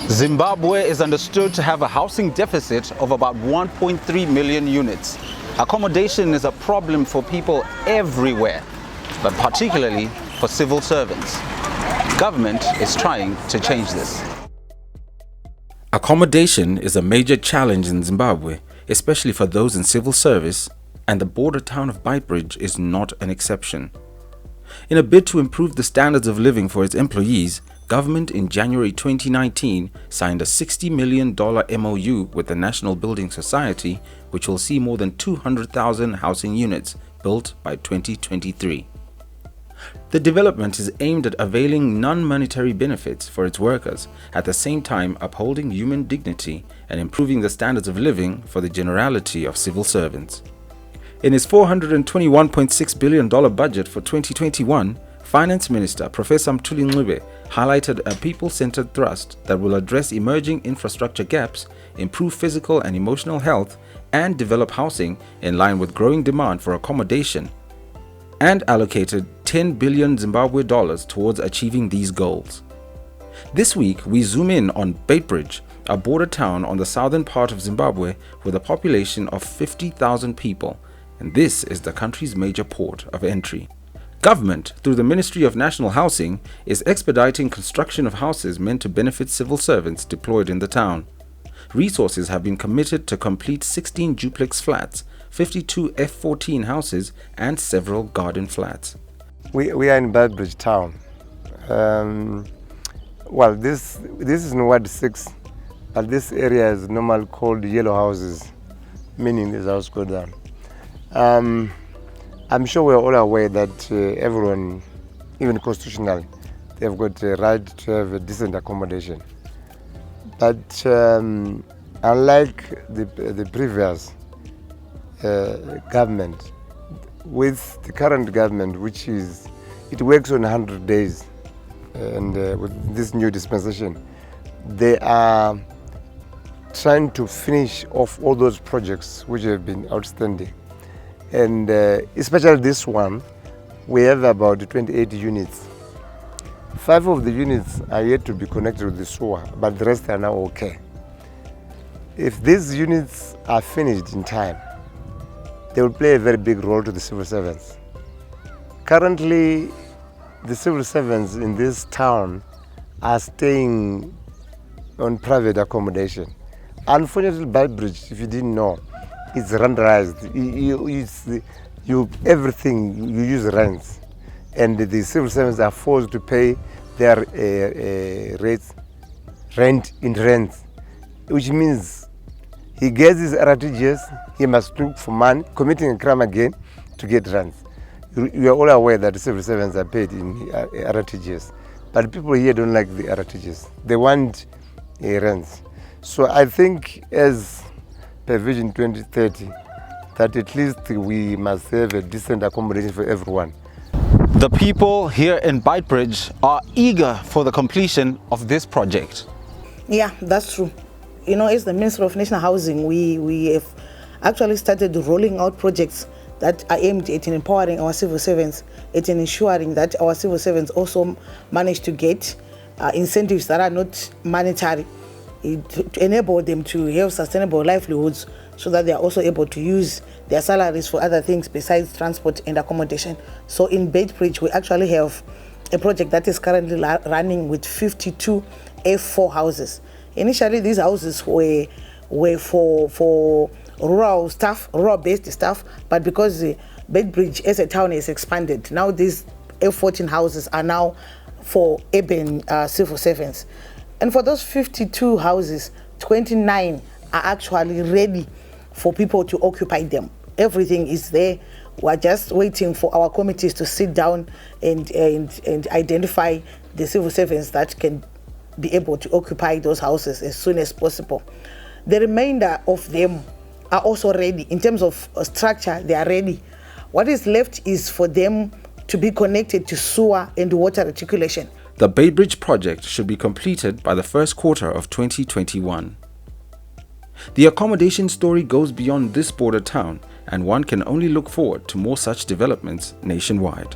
Zimbabwe is understood to have a housing deficit of about 1.3 million units. Accommodation is a problem for people everywhere, but particularly for civil servants. Government is trying to change this. Accommodation is a major challenge in Zimbabwe, especially for those in civil service, and the border town of Beitbridge is not an exception. In a bid to improve the standards of living for its employees, government in January 2019 signed a $60 million MOU with the National Building Society, which will see more than 200,000 housing units built by 2023. The development is aimed at availing non-monetary benefits for its workers, at the same time upholding human dignity and improving the standards of living for the generality of civil servants. In his $421.6 billion budget for 2021, Finance Minister Professor Mthuli Ncube highlighted a people-centered thrust that will address emerging infrastructure gaps, improve physical and emotional health, and develop housing in line with growing demand for accommodation, and allocated $10 billion Zimbabwe dollars towards achieving these goals. This week, we zoom in on Beitbridge, a border town on the southern part of Zimbabwe with a population of 50,000 people, and this is the country's major port of entry. Government, through the Ministry of National Housing, is expediting construction of houses meant to benefit civil servants deployed in the town. Resources have been committed to complete 16 duplex flats, 52 F14 houses, and several garden flats. We are in Beitbridge town. Well, this is in Ward 6, but this area is normally called yellow houses, meaning this house go down. I'm sure we're all aware that everyone, even constitutionally, they've got a right to have a decent accommodation. But unlike the previous government, with the current government, which is, it works on 100 days, and with this new dispensation, they are trying to finish off all those projects which have been outstanding. And especially this one, we have about 28 units. 5 of the units are yet to be connected with the sewer, but the rest are now okay. If these units are finished in time, they will play a very big role to the civil servants. Currently, the civil servants in this town are staying on private accommodation. Unfortunately, Beitbridge, if you didn't know, it's renderized. Everything you use rents, and the civil servants are forced to pay their rent in rents, which means he gets his RTGS, he must look for money, committing a crime again to get rents. You are all aware that the civil servants are paid in RTGS, but people here don't like the RTGS. They want rents. So I think as per Vision 2030, that at least we must have a decent accommodation for everyone. The people here in Beitbridge are eager for the completion of this project. Yeah, that's true. You know, as the Ministry of National Housing, we have actually started rolling out projects that are aimed at empowering our civil servants, at ensuring that our civil servants also manage to get incentives that are not monetary, to enable them to have sustainable livelihoods, so that they are also able to use their salaries for other things besides transport and accommodation. So in Beitbridge, we actually have a project that is currently running with 52 F4 houses. Initially, these houses were for rural staff, rural-based staff, but because Beitbridge as a town has expanded, now these F14 houses are now for urban civil servants. And for those 52 houses, 29 are actually ready for people to occupy them. Everything is there. We're just waiting for our committees to sit down and identify the civil servants that can be able to occupy those houses as soon as possible. The remainder of them are also ready. In terms of structure, they are ready. What is left is for them to be connected to sewer and water reticulation. The Beitbridge project should be completed by the first quarter of 2021. The accommodation story goes beyond this border town, and one can only look forward to more such developments nationwide.